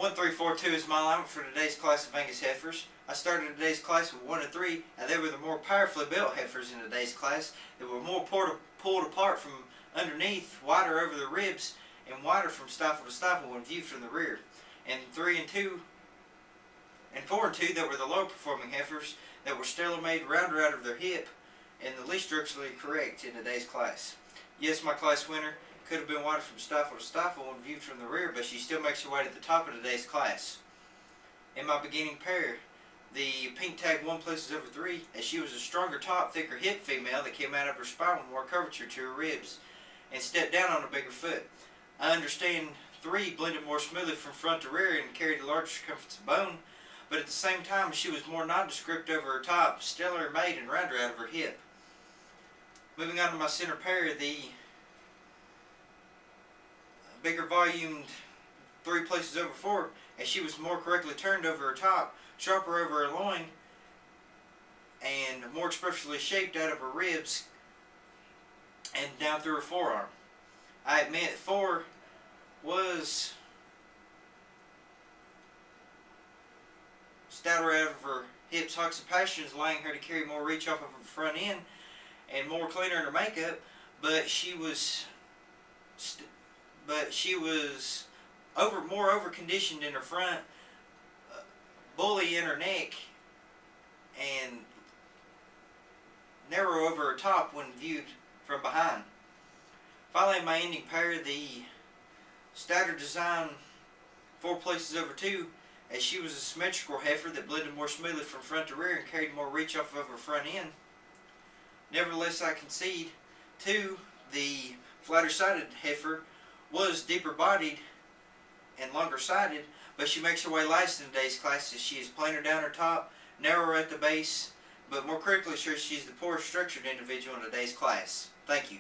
1342 is my alignment for today's class of Angus heifers. I started today's class with 1 and 3, and they were the more powerfully built heifers in today's class. They were more pulled apart from underneath, wider over the ribs, and wider from stifle to stifle when viewed from the rear. And 4 and 2, that were the low performing heifers that were stellar-made, rounder out of their hip, and the least structurally correct in today's class. Yes, my class winner could have been wider from stifle to stifle when viewed from the rear, but she still makes her way to the top of today's class. In my beginning pair, the pink tag 1 places over 3, as she was a stronger top, thicker hip female that came out of her spine with more curvature to her ribs and stepped down on a bigger foot. I understand 3 blended more smoothly from front to rear and carried a larger circumference of bone, but at the same time she was more nondescript over her top, stellar made and rounder out of her hip. Moving on to my center pair, the bigger volumed 3 places over 4, as she was more correctly turned over her top, sharper over her loin, and more expressively shaped out of her ribs and down through her forearm. I admit 4 was stouter out of her hips, hocks, and passions, allowing her to carry more reach off of her front end and more cleaner in her makeup, but she was more over conditioned in her front, bully in her neck, and narrow over her top when viewed from behind. Finally, in my ending pair, the stouter design 4 places over 2, as she was a symmetrical heifer that blended more smoothly from front to rear and carried more reach off of her front end. Nevertheless, I concede 2, the flatter sided heifer was deeper bodied and longer sided, but she makes her way last in today's class as she is plainer down her top, narrower at the base, but more critically sure she is the poorest structured individual in today's class. Thank you.